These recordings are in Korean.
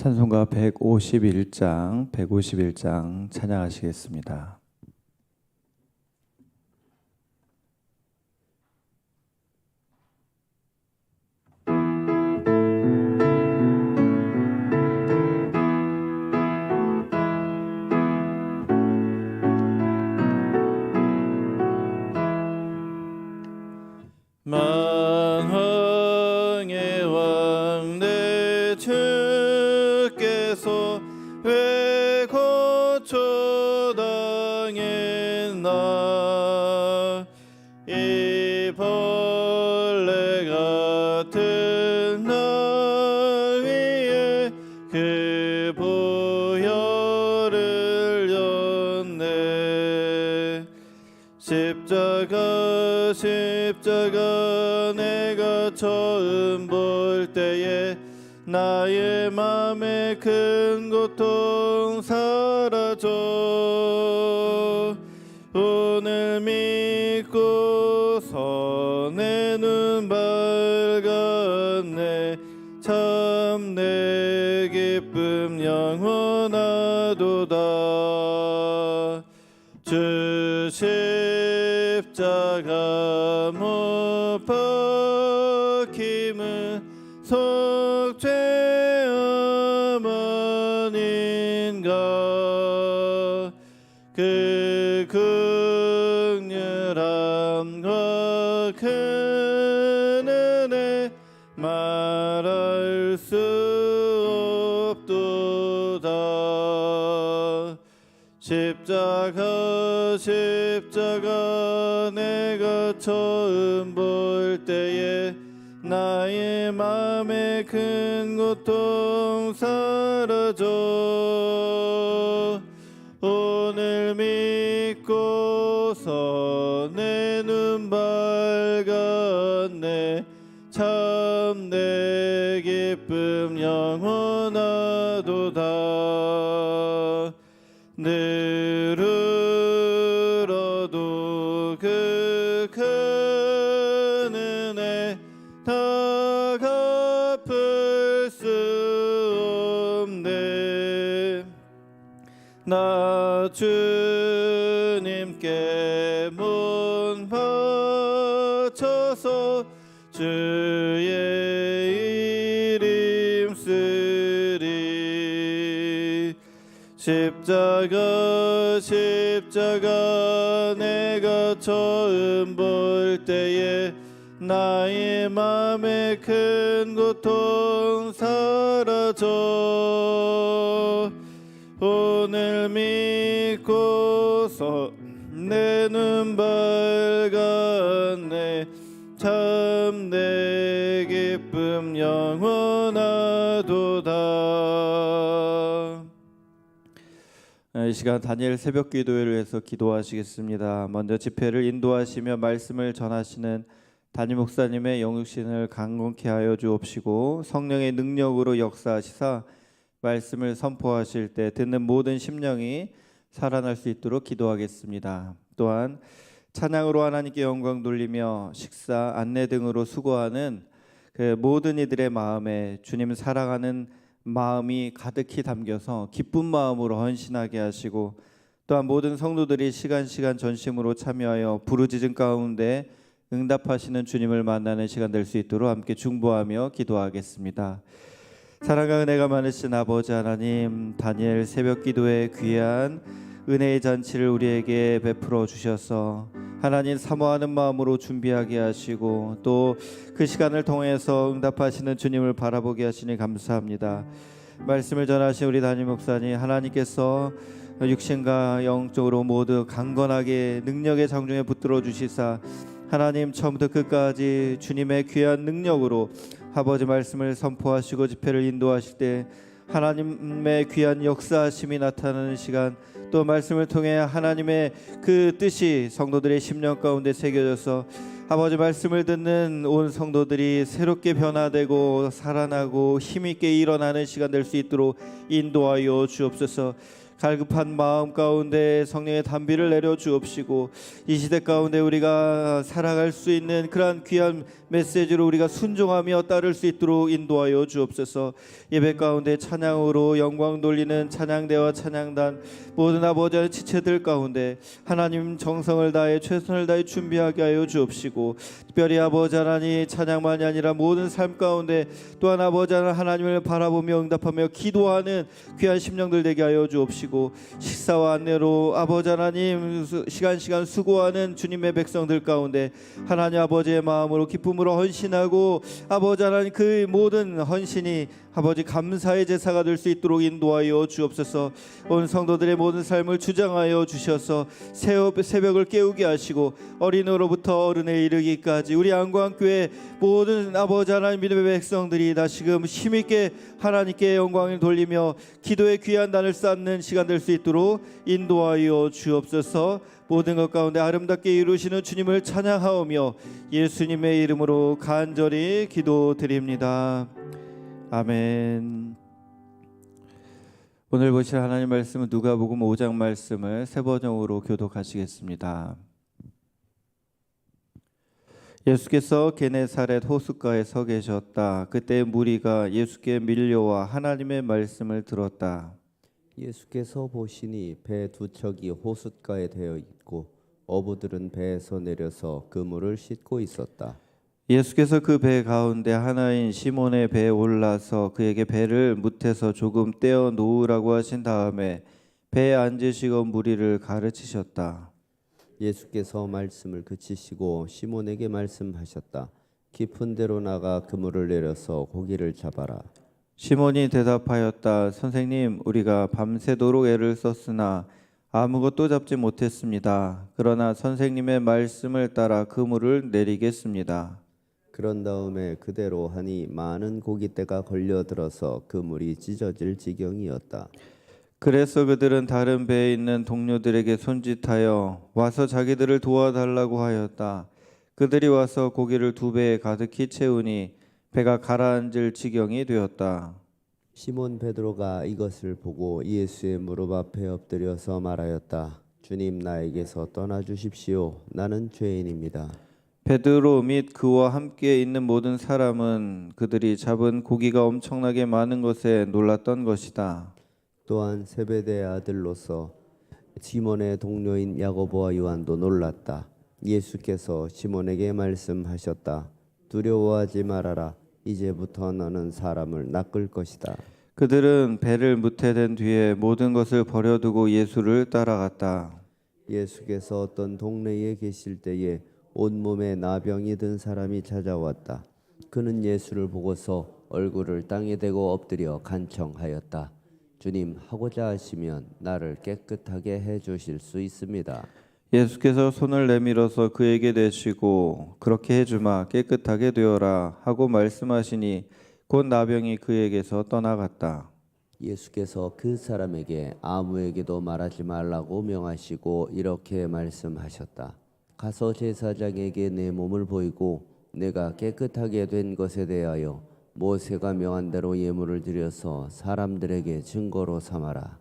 찬송가 151장 찬양하시겠습니다. 만왕의 왕 내 주께서 왜 고초당했나. 이 벌레 같은 날 위에 그 보혈을 렸네. 십자가 내가 처음 볼 때에 나의 맘에 큰 고통 사라져. 오늘 믿고서 내 눈 밝았네. 참 내 기쁨 영원하도다. 주 십자가 못 박힘은 속죄함 아닌가. 그 긍휼함과 큰 은혜 말할 수 없도다. 십자가 내가 처음 볼 때에 나의 맘에 큰 고통 사라져. 오늘 믿고서 내 눈 밝았네. 참 내 기쁨 영원하도다. 늘 울어도 그 큰 은혜 다 갚을 수 없네. 나 주님께 몸 바쳐서 주의 이름 쓰리. 십자가 내가 처음 볼 때에 나의 맘에 큰 고통 사라져. 오늘 믿고서 내 눈 밝았네. 참 내 기쁨 영원하도다. 이 시간 다니엘 새벽 기도회를 위해서 기도하시겠습니다. 먼저 집회를 인도하시며 말씀을 전하시는 담임 목사님의 영육신을 강건케 하여 주옵시고, 성령의 능력으로 역사하시사 말씀을 선포하실 때 듣는 모든 심령이 살아날 수 있도록 기도하겠습니다. 또한 찬양으로 하나님께 영광 돌리며 식사, 안내 등으로 수고하는 그 모든 이들의 마음에 주님 사랑하는 마음이 가득히 담겨서 기쁜 마음으로 헌신하게 하시고, 또한 모든 성도들이 시간 전심으로 참여하여 부르짖은 가운데 응답하시는 주님을 만나는 시간 될 수 있도록 함께 중보하며 기도하겠습니다. 사랑과 은혜가 많으신 아버지 하나님, 다니엘 새벽 기도의 귀한 은혜의 잔치를 우리에게 베풀어 주셔서 하나님 사모하는 마음으로 준비하게 하시고, 또 그 시간을 통해서 응답하시는 주님을 바라보게 하시니 감사합니다. 말씀을 전하신 우리 담임 목사님, 하나님께서 육신과 영적으로 모두 강건하게 능력의 장중에 붙들어 주시사 하나님 처음부터 끝까지 주님의 귀한 능력으로 아버지 말씀을 선포하시고 집회를 인도하실 때 하나님의 귀한 역사하심이 나타나는 시간, 또 말씀을 통해 하나님의 그 뜻이 성도들의 심령 가운데 새겨져서 아버지 말씀을 듣는 온 성도들이 새롭게 변화되고 살아나고 힘있게 일어나는 시간 될 수 있도록 인도하여 주옵소서. 갈급한 마음 가운데 성령의 단비를 내려 주옵시고 이 시대 가운데 우리가 살아갈 수 있는 그러한 귀한 메시지로 우리가 순종하며 따를 수 있도록 인도하여 주옵소서. 예배 가운데 찬양으로 영광 돌리는 찬양대와 찬양단 모든 아버지의 지체들 가운데 하나님 정성을 다해 최선을 다해 준비하게 하여 주옵시고 특별히 아버지 하나님 찬양만이 아니라 모든 삶 가운데 또한 아버지 하나님을 바라보며 응답하며 기도하는 귀한 심령들 되게 하여 주옵시고 식사와 안내로 아버지 하나님 시간 수고하는 주님의 백성들 가운데 하나님 아버지의 마음으로 기쁨으로 헌신하고 아버지 하나님 그 모든 헌신이 아버지 감사의 제사가 될 수 있도록 인도하여 주옵소서. 온 성도들의 모든 삶을 주장하여 주셔서 새벽을 깨우게 하시고 어린으로부터 어른에 이르기까지 우리 안광교회 모든 아버지 하나님 믿음의 백성들이 다시금 힘있게 하나님께 영광을 돌리며 기도의 귀한 단을 쌓는 시간 될 수 있도록 인도하여 주옵소서. 모든 것 가운데 아름답게 이루시는 주님을 찬양하오며 예수님의 이름으로 간절히 기도드립니다. 아멘. 오늘 보실 하나님 말씀은 누가복음 5장 말씀을 세 번역으로 교독하시겠습니다. 예수께서 게네사렛 호숫가에 서 계셨다. 그때 무리가 예수께 밀려와 하나님의 말씀을 들었다. 예수께서 보시니 배 두 척이 호숫가에 대어 있고 어부들은 배에서 내려서 그물을 씻고 있었다. 예수께서 그 배 가운데 하나인 시몬의 배에 올라서 그에게 배를 무태서 조금 떼어 놓으라고 하신 다음에 배에 앉으시고 무리를 가르치셨다. 예수께서 말씀을 그치시고 시몬에게 말씀하셨다. 깊은 데로 나가 그물을 내려서 고기를 잡아라. 시몬이 대답하였다. 선생님, 우리가 밤새도록 애를 썼으나 아무것도 잡지 못했습니다. 그러나 선생님의 말씀을 따라 그물을 내리겠습니다. 그런 다음에 그대로 하니 많은 고깃대가 걸려들어서 그물이 찢어질 지경이었다. 그래서 그들은 다른 배에 있는 동료들에게 손짓하여 와서 자기들을 도와달라고 하였다. 그들이 와서 고기를 두 배에 가득히 채우니 배가 가라앉을 지경이 되었다. 시몬 베드로가 이것을 보고 예수의 무릎 앞에 엎드려서 말하였다. 주님, 나에게서 떠나 주십시오. 나는 죄인입니다. 베드로 및 그와 함께 있는 모든 사람은 그들이 잡은 고기가 엄청나게 많은 것에 놀랐던 것이다. 또한 세베대의 아들로서 시몬의 동료인 야고보와 요한도 놀랐다. 예수께서 시몬에게 말씀하셨다. 두려워하지 말아라. 이제부터 너는 사람을 낚을 것이다. 그들은 배를 무태된 뒤에 모든 것을 버려두고 예수를 따라갔다. 예수께서 어떤 동네에 계실 때에 온몸에 나병이 든 사람이 찾아왔다. 그는 예수를 보고서 얼굴을 땅에 대고 엎드려 간청하였다. 주님, 하고자 하시면 나를 깨끗하게 해주실 수 있습니다. 예수께서 손을 내밀어서 그에게 대시고 그렇게 해주마 깨끗하게 되어라 하고 말씀하시니 곧 나병이 그에게서 떠나갔다. 예수께서 그 사람에게 아무에게도 말하지 말라고 명하시고 이렇게 말씀하셨다. 가서 제사장에게 내 몸을 보이고 내가 깨끗하게 된 것에 대하여 모세가 명한 대로 예물을 드려서 사람들에게 증거로 삼아라.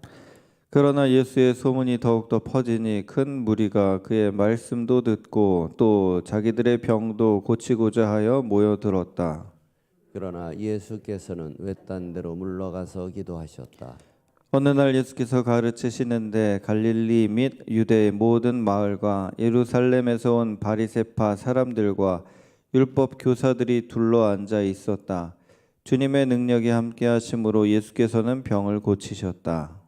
그러나 예수의 소문이 더욱더 퍼지니 큰 무리가 그의 말씀도 듣고 또 자기들의 병도 고치고자 하여 모여들었다. 그러나 예수께서는 외딴 데로 물러가서 기도하셨다. 어느 날 예수께서 가르치시는데 갈릴리 및 유대의 모든 마을과 예루살렘에서 온 바리새파 사람들과 율법 교사들이 둘러 앉아 있었다. 주님의 능력이 함께 하심으로 예수께서는 병을 고치셨다.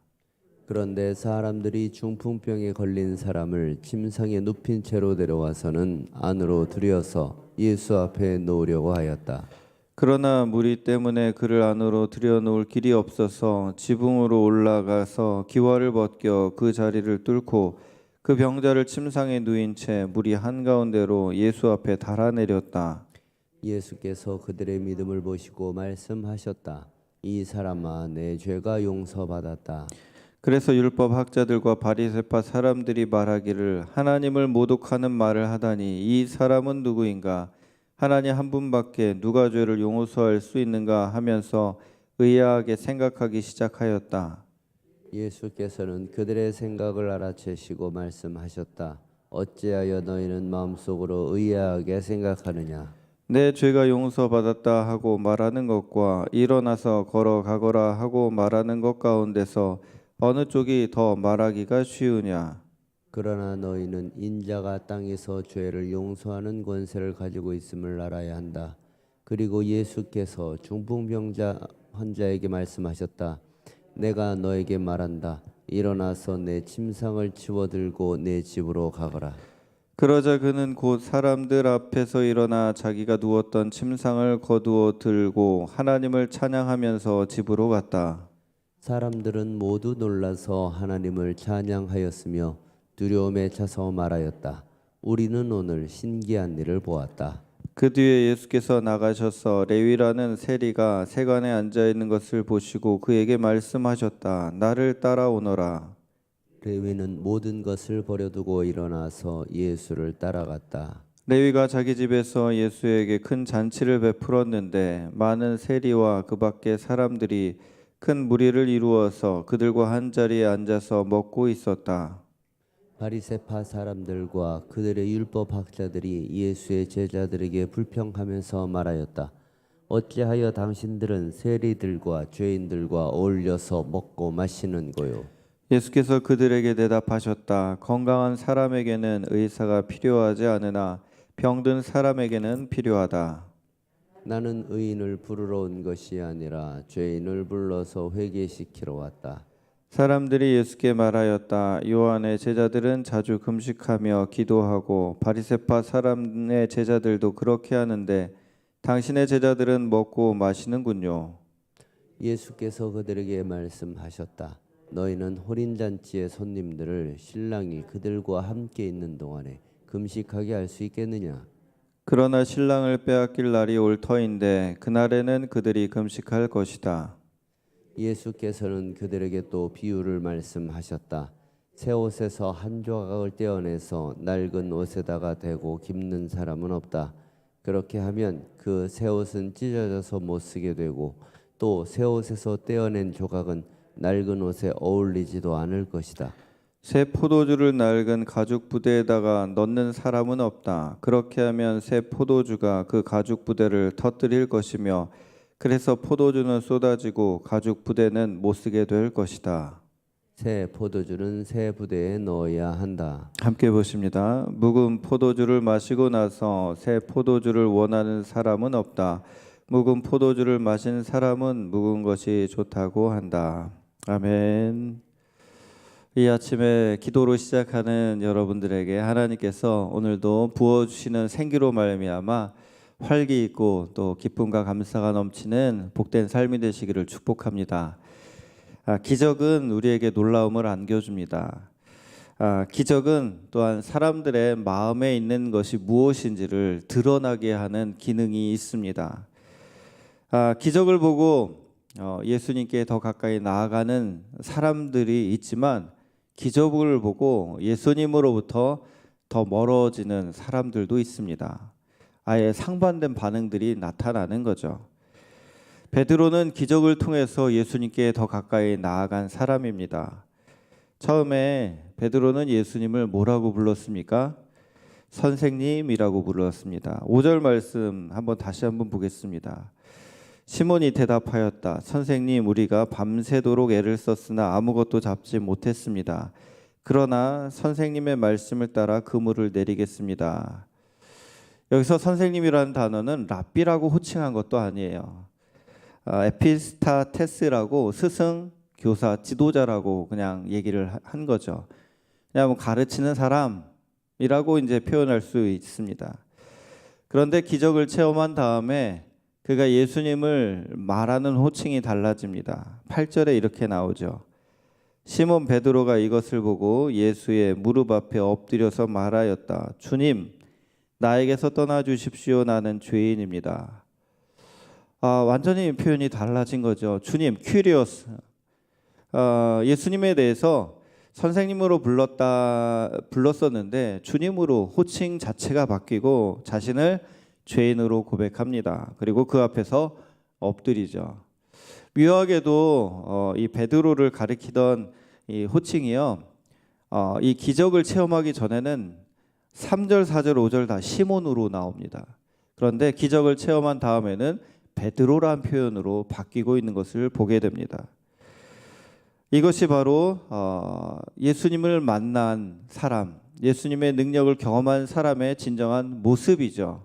그런데 사람들이 중풍병에 걸린 사람을 침상에 눕힌 채로 데려와서는 안으로 들여서 예수 앞에 놓으려고 하였다. 그러나 무리 때문에 그를 안으로 들여놓을 길이 없어서 지붕으로 올라가서 기와를 벗겨 그 자리를 뚫고 그 병자를 침상에 누인 채 무리 한가운데로 예수 앞에 달아내렸다. 예수께서 그들의 믿음을 보시고 말씀하셨다. 이 사람아, 내 죄가 용서받았다. 그래서 율법 학자들과 바리새파 사람들이 말하기를 하나님을 모독하는 말을 하다니 이 사람은 누구인가? 하나님 한 분밖에 누가 죄를 용서할 수 있는가 하면서 의아하게 생각하기 시작하였다. 예수께서는 그들의 생각을 알아채시고 말씀하셨다. 어찌하여 너희는 마음속으로 의아하게 생각하느냐? 내 죄가 용서받았다 하고 말하는 것과 일어나서 걸어가거라 하고 말하는 것 가운데서 어느 쪽이 더 말하기가 쉬우냐? 그러나 너희는 인자가 땅에서 죄를 용서하는 권세를 가지고 있음을 알아야 한다. 그리고 예수께서 중풍병자 환자에게 말씀하셨다. 내가 너에게 말한다. 일어나서 내 침상을 치워 들고 내 집으로 가거라. 그러자 그는 곧 사람들 앞에서 일어나 자기가 누웠던 침상을 거두어 들고 하나님을 찬양하면서 집으로 갔다. 사람들은 모두 놀라서 하나님을 찬양하였으며 두려움에 차서 말하였다. 우리는 오늘 신기한 일을 보았다. 그 뒤에 예수께서 나가셔서 레위라는 세리가 세관에 앉아 있는 것을 보시고 그에게 말씀하셨다. 나를 따라오너라. 레위는 모든 것을 버려두고 일어나서 예수를 따라갔다. 레위가 자기 집에서 예수에게 큰 잔치를 베풀었는데 많은 세리와 그 밖의 사람들이 큰 무리를 이루어서 그들과 한 자리에 앉아서 먹고 있었다. 바리새파 사람들과 그들의 율법 학자들이 예수의 제자들에게 불평하면서 말하였다. 어찌하여 당신들은 세리들과 죄인들과 어울려서 먹고 마시는 거요? 예수께서 그들에게 대답하셨다. 건강한 사람에게는 의사가 필요하지 않으나 병든 사람에게는 필요하다. 나는 의인을 부르러 온 것이 아니라 죄인을 불러서 회개시키러 왔다. 사람들이 예수께 말하였다. 요한의 제자들은 자주 금식하며 기도하고 바리새파 사람의 제자들도 그렇게 하는데 당신의 제자들은 먹고 마시는군요. 예수께서 그들에게 말씀하셨다. 너희는 혼인잔치의 손님들을 신랑이 그들과 함께 있는 동안에 금식하게 할 수 있겠느냐? 그러나 신랑을 빼앗길 날이 올 터인데 그날에는 그들이 금식할 것이다. 예수께서는 그들에게 또 비유를 말씀하셨다. 새 옷에서 한 조각을 떼어내서 낡은 옷에다가 대고 깁는 사람은 없다. 그렇게 하면 그 새 옷은 찢어져서 못 쓰게 되고 또 새 옷에서 떼어낸 조각은 낡은 옷에 어울리지도 않을 것이다. 새 포도주를 낡은 가죽 부대에다가 넣는 사람은 없다. 그렇게 하면 새 포도주가 그 가죽 부대를 터뜨릴 것이며 그래서 포도주는 쏟아지고 가죽 부대는 못 쓰게 될 것이다. 새 포도주는 새 부대에 넣어야 한다. 함께 보십니다. 묵은 포도주를 마시고 나서 새 포도주를 원하는 사람은 없다. 묵은 포도주를 마신 사람은 묵은 것이 좋다고 한다. 아멘. 이 아침에 기도로 시작하는 여러분들에게 하나님께서 오늘도 부어주시는 생기로 말미암아 활기 있고 또 기쁨과 감사가 넘치는 복된 삶이 되시기를 축복합니다. 기적은 우리에게 놀라움을 안겨줍니다. 기적은 또한 사람들의 마음에 있는 것이 무엇인지를 드러나게 하는 기능이 있습니다. 기적을 보고 예수님께 더 가까이 나아가는 사람들이 있지만 기적을 보고 예수님으로부터 더 멀어지는 사람들도 있습니다. 아예 상반된 반응들이 나타나는 거죠. 베드로는 기적을 통해서 예수님께 더 가까이 나아간 사람입니다. 처음에 베드로는 예수님을 뭐라고 불렀습니까? 선생님이라고 불렀습니다. 5절 말씀 다시 한번 보겠습니다. 시몬이 대답하였다. 선생님, 우리가 밤새도록 애를 썼으나 아무것도 잡지 못했습니다. 그러나 선생님의 말씀을 따라 그물을 내리겠습니다. 여기서 선생님이라는 단어는 랍비라고 호칭한 것도 아니에요. 에피스타테스라고 스승, 교사, 지도자라고 그냥 얘기를 한 거죠. 그냥 뭐 가르치는 사람이라고 이제 표현할 수 있습니다. 그런데 기적을 체험한 다음에 그가 예수님을 말하는 호칭이 달라집니다. 8절에 이렇게 나오죠. 시몬 베드로가 이것을 보고 예수의 무릎 앞에 엎드려서 말하였다. 주님, 나에게서 떠나 주십시오. 나는 죄인입니다. 완전히 표현이 달라진 거죠. 주님, 큐리오스. 예수님에 대해서 선생님으로 불렀었는데 주님으로 호칭 자체가 바뀌고 자신을 죄인으로 고백합니다. 그리고 그 앞에서 엎드리죠. 묘하게도 이 베드로를 가리키던 이 호칭이요. 이 기적을 체험하기 전에는 3절, 4절, 5절 다 시몬으로 나옵니다. 그런데 기적을 체험한 다음에는 베드로란 표현으로 바뀌고 있는 것을 보게 됩니다. 이것이 바로 예수님을 만난 사람, 예수님의 능력을 경험한 사람의 진정한 모습이죠.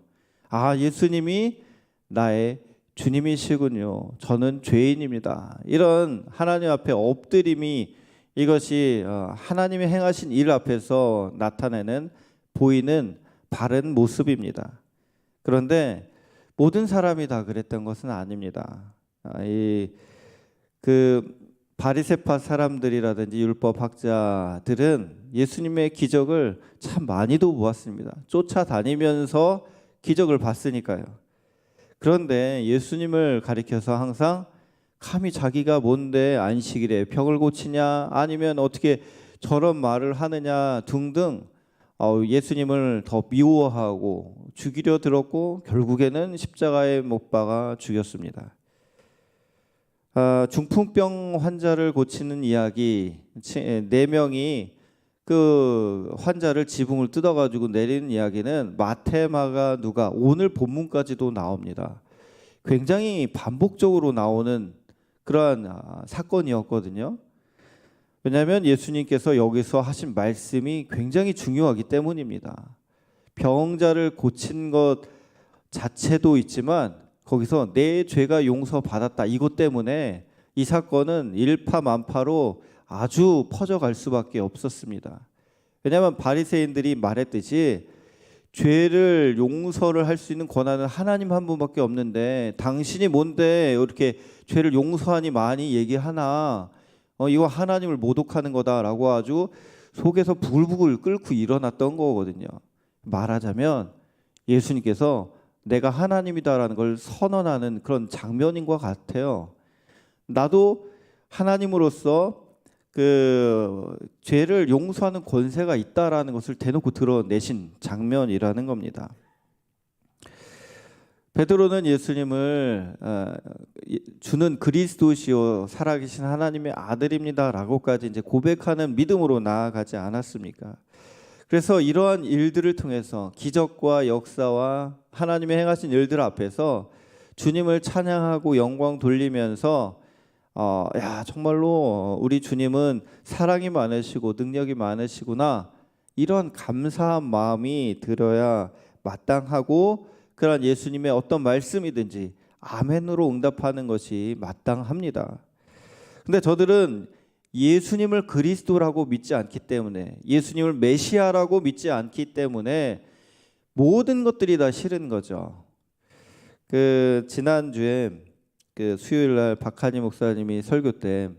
아, 예수님이 나의 주님이시군요. 저는 죄인입니다. 이런 하나님 앞에 엎드림이 이것이 하나님이 행하신 일 앞에서 나타내는 보이는 바른 모습입니다. 그런데 모든 사람이 다 그랬던 것은 아닙니다. 그 바리새파 사람들이라든지 율법 학자들은 예수님의 기적을 참 많이도 보았습니다. 쫓아다니면서 기적을 봤으니까요. 그런데 예수님을 가리켜서 항상 감히 자기가 뭔데 안식일에 병을 고치냐 아니면 어떻게 저런 말을 하느냐 등등 예수님을 더 미워하고 죽이려 들었고 결국에는 십자가에 못 박아 죽였습니다. 중풍병 환자를 고치는 이야기, 4명이 그 환자를 지붕을 뜯어가지고 내리는 이야기는 마태, 마가, 누가 오늘 본문까지도 나옵니다. 굉장히 반복적으로 나오는 그러한 사건이었거든요. 왜냐하면 예수님께서 여기서 하신 말씀이 굉장히 중요하기 때문입니다. 병자를 고친 것 자체도 있지만 거기서 내 죄가 용서받았다 이것 때문에 이 사건은 일파만파로 아주 퍼져갈 수밖에 없었습니다. 왜냐하면 바리새인들이 말했듯이 죄를 용서를 할 수 있는 권한은 하나님 한 분밖에 없는데 당신이 뭔데 이렇게 죄를 용서하니 많이 얘기하나 이거 하나님을 모독하는 거다라고 아주 속에서 부글부글 끓고 일어났던 거거든요. 말하자면 예수님께서 내가 하나님이다라는 걸 선언하는 그런 장면인 것 같아요. 나도 하나님으로서 그 죄를 용서하는 권세가 있다라는 것을 대놓고 드러내신 장면이라는 겁니다. 베드로는 예수님을 주는 그리스도시요 살아계신 하나님의 아들입니다라고까지 이제 고백하는 믿음으로 나아가지 않았습니까? 그래서 이러한 일들을 통해서 기적과 역사와 하나님의 행하신 일들 앞에서 주님을 찬양하고 영광 돌리면서 야 정말로 우리 주님은 사랑이 많으시고 능력이 많으시구나 이런 감사한 마음이 들어야 마땅하고 그런 예수님의 어떤 말씀이든지 아멘으로 응답하는 것이 마땅합니다. 근데 저들은 예수님을 그리스도라고 믿지 않기 때문에 예수님을 메시아라고 믿지 않기 때문에 모든 것들이 다 싫은 거죠. 그 지난주에 그 수요일 날 박한희 목사님이 설교 때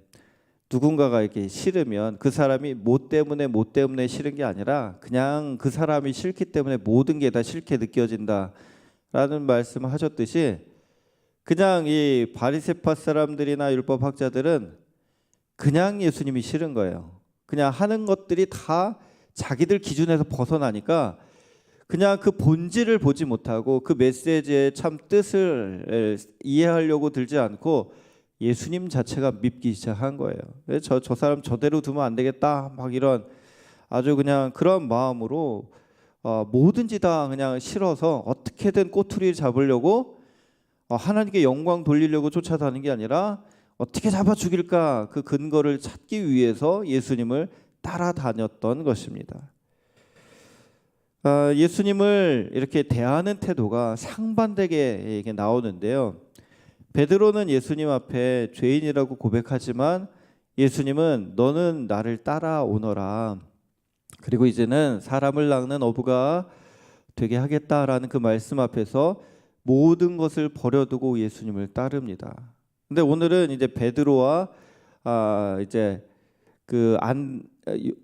누군가가 이렇게 싫으면 그 사람이 뭐 때문에 싫은 게 아니라 그냥 그 사람이 싫기 때문에 모든 게 다 싫게 느껴진다라는 말씀을 하셨듯이 그냥 이 바리새파 사람들이나 율법 학자들은 그냥 예수님이 싫은 거예요. 그냥 하는 것들이 다 자기들 기준에서 벗어나니까 그냥 그 본질을 보지 못하고 그 메시지의 참 뜻을 이해하려고 들지 않고 예수님 자체가 밉기 시작한 거예요. 저 사람 저대로 두면 안 되겠다 막 이런 아주 그냥 그런 마음으로 뭐든지 다 그냥 싫어서 어떻게든 꼬투리를 잡으려고 하나님께 영광 돌리려고 쫓아다니는 게 아니라 어떻게 잡아 죽일까 그 근거를 찾기 위해서 예수님을 따라다녔던 것입니다. 예수님을 이렇게 대하는 태도가 상반되게 이게 나오는데요. 베드로는 예수님 앞에 죄인이라고 고백하지만 예수님은 너는 나를 따라오너라. 그리고 이제는 사람을 낚는 어부가 되게 하겠다라는 그 말씀 앞에서 모든 것을 버려두고 예수님을 따릅니다. 근데 오늘은 이제 베드로와 이제 그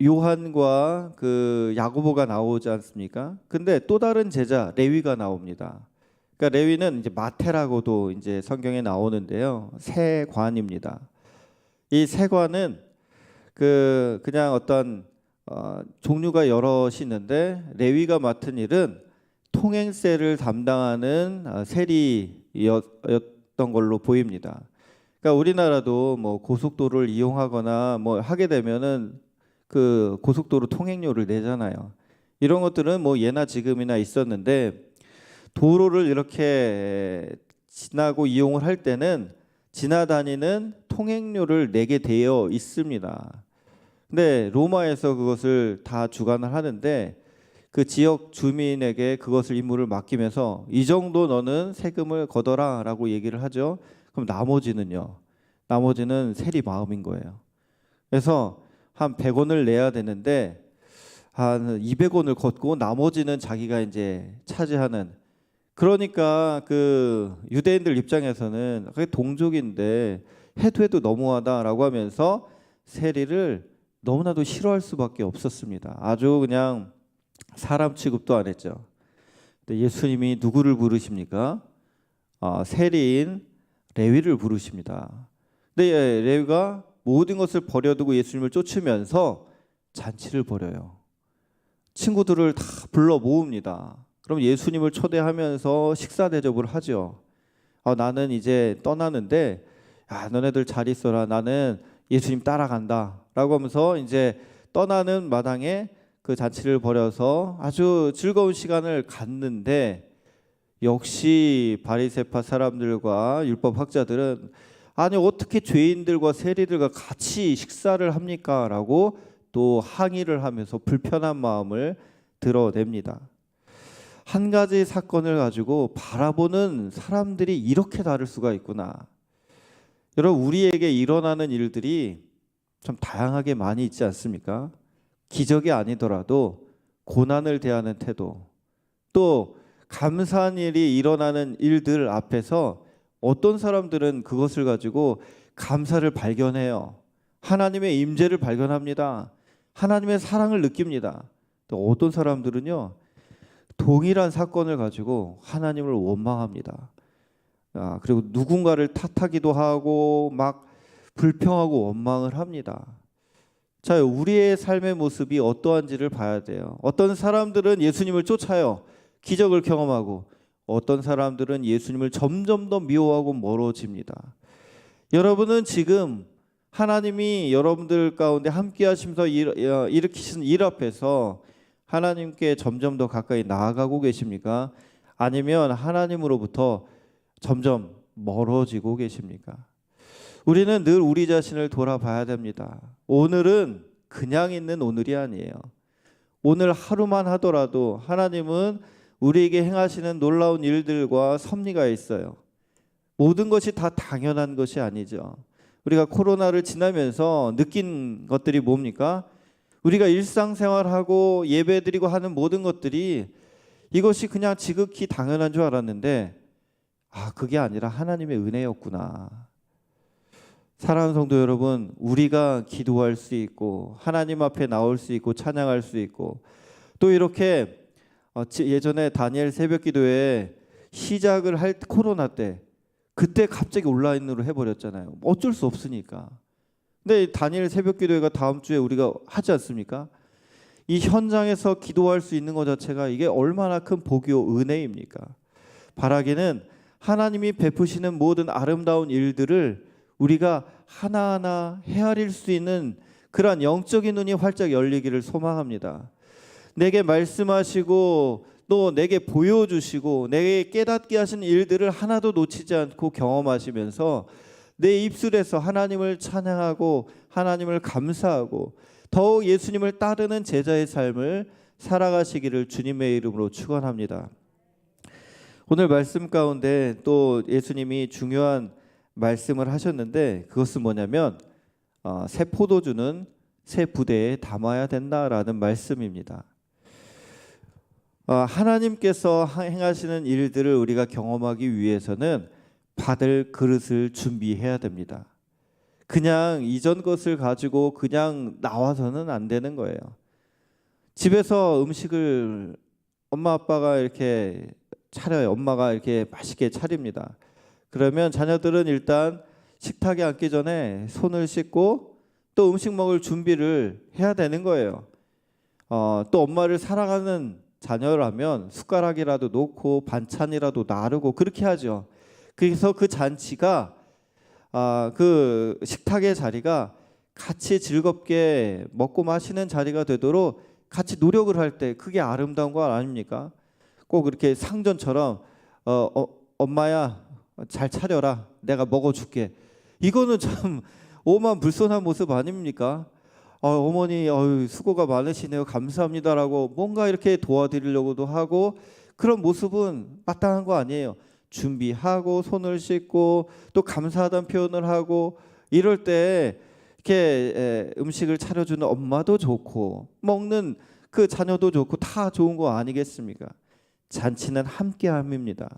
요한과 그 야고보가 나오지 않습니까? 근데 또 다른 제자 레위가 나옵니다. 그러니까 레위는 이제 마태라고도 이제 성경에 나오는데요. 세관입니다. 이 세관은 그냥 어떤 종류가 여럿이 있는데 레위가 맡은 일은 통행세를 담당하는 세리였던 걸로 보입니다. 그러니까 그러니까 우리나라도 뭐 고속도로를 이용하거나 뭐 하게 되면은 그 고속도로 통행료를 내잖아요. 이런 것들은 뭐 예나 지금이나 있었는데 도로를 이렇게 지나고 이용을 할 때는 지나다니는 통행료를 내게 되어 있습니다. 근데 로마에서 그것을 다 주관을 하는데 그 지역 주민에게 그것을 임무를 맡기면서 이 정도 너는 세금을 걷어라라고 얘기를 하죠. 그럼 나머지는요. 나머지는 세리 마음인 거예요. 그래서 한 100원을 내야 되는데 한 200원을 걷고 나머지는 자기가 이제 차지하는, 그러니까 그 유대인들 입장에서는 그게 동족인데 해도 너무하다라고 하면서 세리를 너무나도 싫어할 수밖에 없었습니다. 아주 그냥 사람 취급도 안 했죠. 근데 예수님이 누구를 부르십니까? 세리인 레위를 부르십니다. 근데 레위가 모든 것을 버려두고 예수님을 쫓으면서 잔치를 벌여요. 친구들을 다 불러 모읍니다. 그럼 예수님을 초대하면서 식사 대접을 하죠. 나는 이제 떠나는데 너네들 잘 있어라. 나는 예수님 따라간다. 라고 하면서 이제 떠나는 마당에 그 잔치를 벌여서 아주 즐거운 시간을 갖는데, 역시 바리새파 사람들과 율법 학자들은 아니 어떻게 죄인들과 세리들과 같이 식사를 합니까? 라고 또 항의를 하면서 불편한 마음을 드러냅니다. 한 가지 사건을 가지고 바라보는 사람들이 이렇게 다를 수가 있구나. 여러분, 우리에게 일어나는 일들이 참 다양하게 많이 있지 않습니까? 기적이 아니더라도 고난을 대하는 태도, 또 감사한 일이 일어나는 일들 앞에서 어떤 사람들은 그것을 가지고 감사를 발견해요. 하나님의 임재를 발견합니다. 하나님의 사랑을 느낍니다. 또 어떤 사람들은요, 동일한 사건을 가지고 하나님을 원망합니다. 그리고 누군가를 탓하기도 하고 막 불평하고 원망을 합니다. 자, 우리의 삶의 모습이 어떠한지를 봐야 돼요. 어떤 사람들은 예수님을 쫓아요. 기적을 경험하고, 어떤 사람들은 예수님을 점점 더 미워하고 멀어집니다. 여러분은 지금 하나님이 여러분들 가운데 함께 하시면서 일으키신 일 앞에서 하나님께 점점 더 가까이 나아가고 계십니까? 아니면 하나님으로부터 점점 멀어지고 계십니까? 우리는 늘 우리 자신을 돌아봐야 됩니다. 오늘은 그냥 있는 오늘이 아니에요. 오늘 하루만 하더라도 하나님은 우리에게 행하시는 놀라운 일들과 섭리가 있어요. 모든 것이 다 당연한 것이 아니죠. 우리가 코로나를 지나면서 느낀 것들이 뭡니까? 우리가 일상생활하고 예배드리고 하는 모든 것들이 이것이 그냥 지극히 당연한 줄 알았는데 그게 아니라 하나님의 은혜였구나. 사랑하는 성도 여러분, 우리가 기도할 수 있고 하나님 앞에 나올 수 있고 찬양할 수 있고, 또 이렇게 예전에 다니엘 새벽기도회 시작을 할 코로나 때 그때 갑자기 온라인으로 해버렸잖아요. 어쩔 수 없으니까. 근데 다니엘 새벽기도회가 다음 주에 우리가 하지 않습니까? 이 현장에서 기도할 수 있는 것 자체가 이게 얼마나 큰 복이요 은혜입니까? 바라기는 하나님이 베푸시는 모든 아름다운 일들을 우리가 하나하나 헤아릴 수 있는 그러한 영적인 눈이 활짝 열리기를 소망합니다. 내게 말씀하시고 또 내게 보여주시고 내게 깨닫게 하신 일들을 하나도 놓치지 않고 경험하시면서 내 입술에서 하나님을 찬양하고 하나님을 감사하고 더욱 예수님을 따르는 제자의 삶을 살아가시기를 주님의 이름으로 축원합니다. 오늘 말씀 가운데 또 예수님이 중요한 말씀을 하셨는데, 그것은 뭐냐면 새 포도주는 새 부대에 담아야 된다라는 말씀입니다. 하나님께서 행하시는 일들을 우리가 경험하기 위해서는 받을 그릇을 준비해야 됩니다. 그냥 이전 것을 가지고 그냥 나와서는 안 되는 거예요. 집에서 음식을 엄마 아빠가 이렇게 차려요. 엄마가 이렇게 맛있게 차립니다. 그러면 자녀들은 일단 식탁에 앉기 전에 손을 씻고 또 음식 먹을 준비를 해야 되는 거예요. 또 엄마를 사랑하는 자녀라면 숟가락이라도 놓고 반찬이라도 나르고 그렇게 하죠. 그래서 그 잔치가 그 식탁의 자리가 같이 즐겁게 먹고 마시는 자리가 되도록 같이 노력을 할 때 그게 아름다운 거 아닙니까? 꼭 이렇게 상전처럼 엄마야 잘 차려라 내가 먹어줄게. 이거는 참 오만 불손한 모습 아닙니까? 어머니 수고가 많으시네요 감사합니다라고 뭔가 이렇게 도와드리려고도 하고 그런 모습은 마땅한 거 아니에요. 준비하고 손을 씻고 또 감사하다는 표현을 하고 이럴 때 이렇게 음식을 차려주는 엄마도 좋고 먹는 그 자녀도 좋고 다 좋은 거 아니겠습니까? 잔치는 함께함입니다.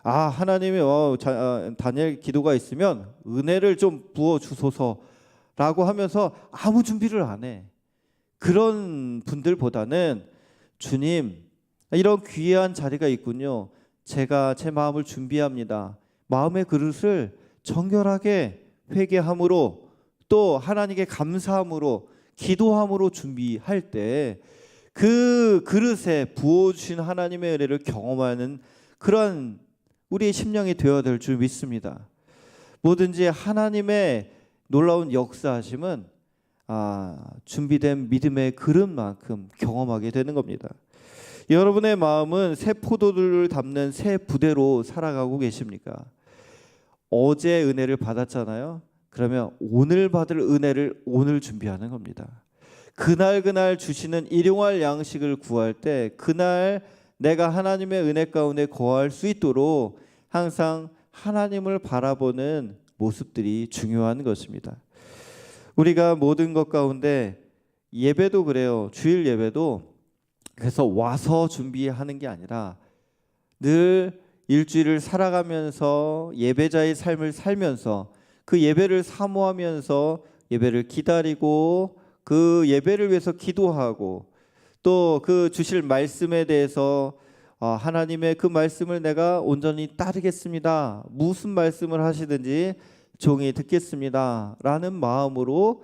하나님이 다니엘 기도가 있으면 은혜를 좀 부어 주소서라고 하면서 아무 준비를 안 해. 그런 분들보다는 주님 이런 귀한 자리가 있군요. 제가 제 마음을 준비합니다. 마음의 그릇을 정결하게 회개함으로 또 하나님께 감사함으로 기도함으로 준비할 때 그 그릇에 부어주신 하나님의 은혜를 경험하는 그런 우리의 심령이 되어야 될 줄 믿습니다. 뭐든지 하나님의 놀라운 역사하심은 준비된 믿음의 그릇만큼 경험하게 되는 겁니다. 여러분의 마음은 새 포도들을 담는 새 부대로 살아가고 계십니까? 어제 은혜를 받았잖아요. 그러면 오늘 받을 은혜를 오늘 준비하는 겁니다. 그날 주시는 일용할 양식을 구할 때 그날 내가 하나님의 은혜 가운데 거할 수 있도록 항상 하나님을 바라보는 모습들이 중요한 것입니다. 우리가 모든 것 가운데 예배도 그래요. 주일 예배도 그래서 와서 준비하는 게 아니라 늘 일주일을 살아가면서 예배자의 삶을 살면서 그 예배를 사모하면서 예배를 기다리고 그 예배를 위해서 기도하고 또 그 주실 말씀에 대해서 하나님의 그 말씀을 내가 온전히 따르겠습니다. 무슨 말씀을 하시든지 종이 듣겠습니다. 라는 마음으로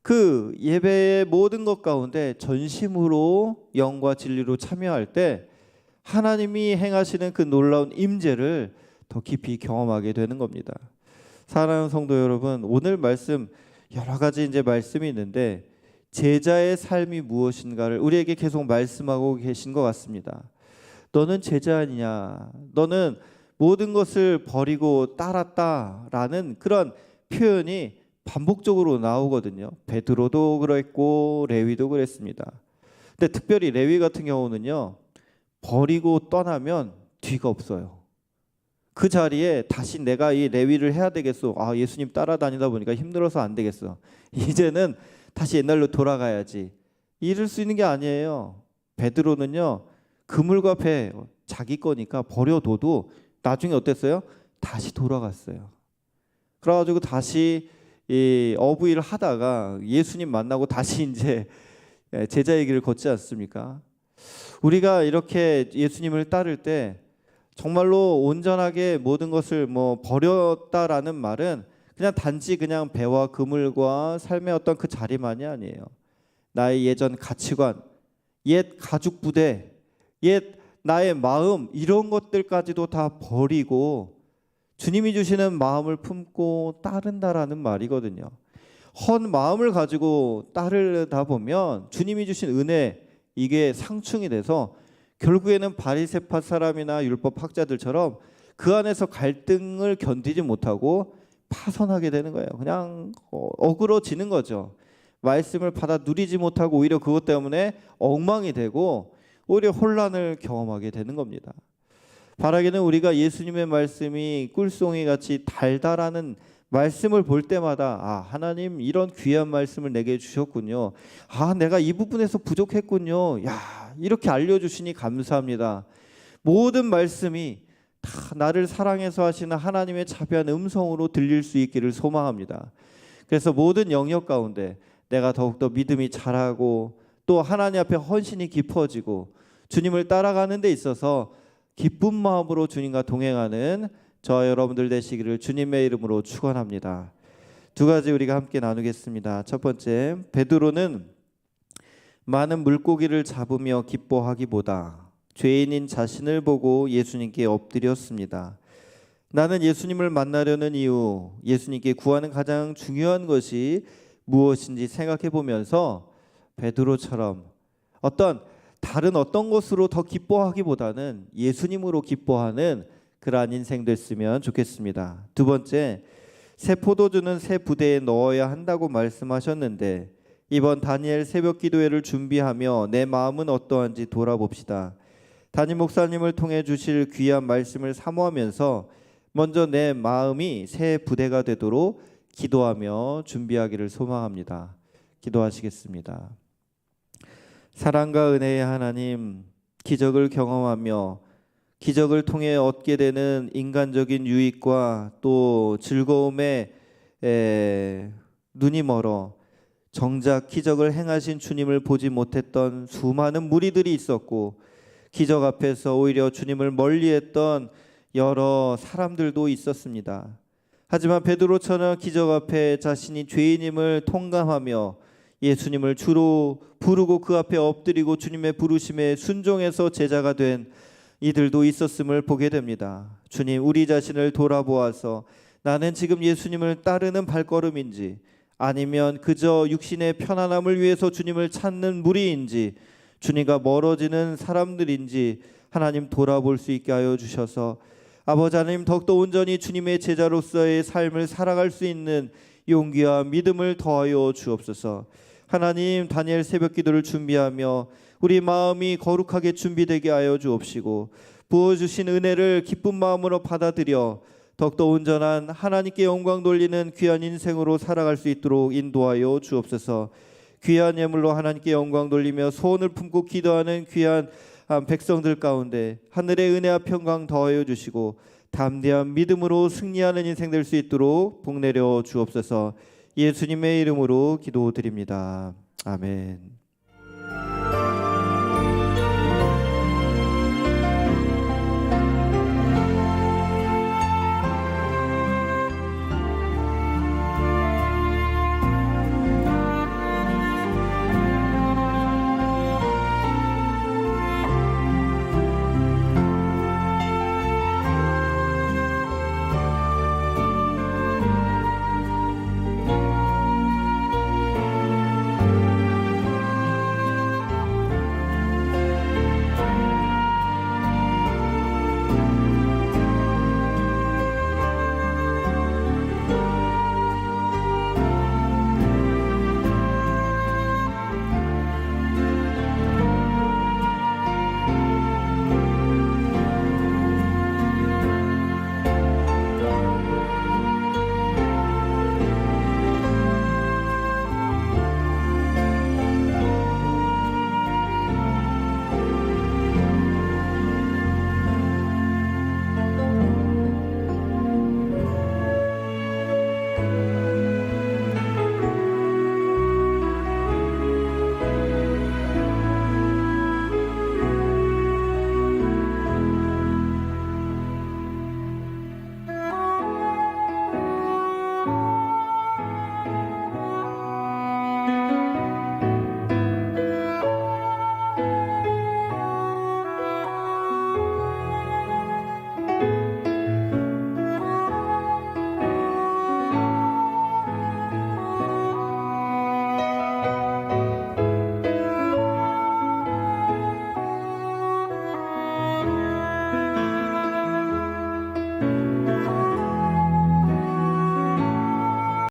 그 예배의 모든 것 가운데 전심으로 영과 진리로 참여할 때 하나님이 행하시는 그 놀라운 임재를 더 깊이 경험하게 되는 겁니다. 사랑하는 성도 여러분, 오늘 말씀 여러 가지 이제 말씀이 있는데 제자의 삶이 무엇인가를 우리에게 계속 말씀하고 계신 것 같습니다. 너는 제자 아니냐? 너는 모든 것을 버리고 따랐다라는 그런 표현이 반복적으로 나오거든요. 베드로도 그랬고 레위도 그랬습니다. 근데 특별히 레위 같은 경우는요. 버리고 떠나면 뒤가 없어요. 그 자리에 다시 내가 이 레위를 해야 되겠어. 예수님 따라다니다 보니까 힘들어서 안 되겠어. 이제는 다시 옛날로 돌아가야지. 이럴 수 있는 게 아니에요. 베드로는요. 그물과 배 자기 거니까 버려둬도 나중에 어땠어요? 다시 돌아갔어요. 그래가지고 다시 이 어부일을 하다가 예수님 만나고 다시 이제 제자의 길을 걷지 않습니까? 우리가 이렇게 예수님을 따를 때 정말로 온전하게 모든 것을 버렸다라는 말은 그냥 단지 그냥 배와 그물과 삶의 어떤 그 자리만이 아니에요. 나의 예전 가치관, 옛 가죽 부대, 옛 나의 마음 이런 것들까지도 다 버리고 주님이 주시는 마음을 품고 따른다라는 말이거든요. 헌 마음을 가지고 따르다 보면 주님이 주신 은혜 이게 상충이 돼서 결국에는 바리새파 사람이나 율법 학자들처럼 그 안에서 갈등을 견디지 못하고 파선하게 되는 거예요. 그냥 어그러지는 거죠. 말씀을 받아 누리지 못하고 오히려 그것 때문에 엉망이 되고 오히려 혼란을 경험하게 되는 겁니다. 바라기는 우리가 예수님의 말씀이 꿀송이 같이 달달하는 말씀을 볼 때마다 하나님 이런 귀한 말씀을 내게 주셨군요. 내가 이 부분에서 부족했군요. 이렇게 알려주시니 감사합니다. 모든 말씀이 다 나를 사랑해서 하시는 하나님의 자비한 음성으로 들릴 수 있기를 소망합니다. 그래서 모든 영역 가운데 내가 더욱더 믿음이 자라고 또 하나님 앞에 헌신이 깊어지고 주님을 따라가는 데 있어서 기쁜 마음으로 주님과 동행하는 저와 여러분들 되시기를 주님의 이름으로 축원합니다. 두 가지 우리가 함께 나누겠습니다. 첫 번째, 베드로는 많은 물고기를 잡으며 기뻐하기보다 죄인인 자신을 보고 예수님께 엎드렸습니다. 나는 예수님을 만나려는 이유, 예수님께 구하는 가장 중요한 것이 무엇인지 생각해 보면서 베드로처럼 다른 어떤 것으로 더 기뻐하기보다는 예수님으로 기뻐하는 그러한 인생 됐으면 좋겠습니다. 두 번째, 새 포도주는 새 부대에 넣어야 한다고 말씀하셨는데 이번 다니엘 새벽 기도회를 준비하며 내 마음은 어떠한지 돌아봅시다. 담임 목사님을 통해 주실 귀한 말씀을 사모하면서 먼저 내 마음이 새 부대가 되도록 기도하며 준비하기를 소망합니다. 기도하시겠습니다. 사랑과 은혜의 하나님, 기적을 경험하며 기적을 통해 얻게 되는 인간적인 유익과 또 즐거움에 눈이 멀어 정작 기적을 행하신 주님을 보지 못했던 수많은 무리들이 있었고 기적 앞에서 오히려 주님을 멀리했던 여러 사람들도 있었습니다. 하지만 베드로처럼 기적 앞에 자신이 죄인임을 통감하며 예수님을 주로 부르고 그 앞에 엎드리고 주님의 부르심에 순종해서 제자가 된 이들도 있었음을 보게 됩니다. 주님, 우리 자신을 돌아보아서 나는 지금 예수님을 따르는 발걸음인지 아니면 그저 육신의 편안함을 위해서 주님을 찾는 무리인지 주님과 멀어지는 사람들인지 하나님 돌아볼 수 있게 하여 주셔서 아버지 하나님 더욱더 온전히 주님의 제자로서의 삶을 살아갈 수 있는 용기와 믿음을 더하여 주옵소서. 하나님, 다니엘 새벽 기도를 준비하며 우리 마음이 거룩하게 준비되게 하여 주옵시고 부어주신 은혜를 기쁜 마음으로 받아들여 더욱더 온전한 하나님께 영광 돌리는 귀한 인생으로 살아갈 수 있도록 인도하여 주옵소서. 귀한 예물로 하나님께 영광 돌리며 소원을 품고 기도하는 귀한 백성들 가운데 하늘의 은혜와 평강 더하여 주시고 담대한 믿음으로 승리하는 인생 될 수 있도록 복 내려 주옵소서. 예수님의 이름으로 기도드립니다. 아멘.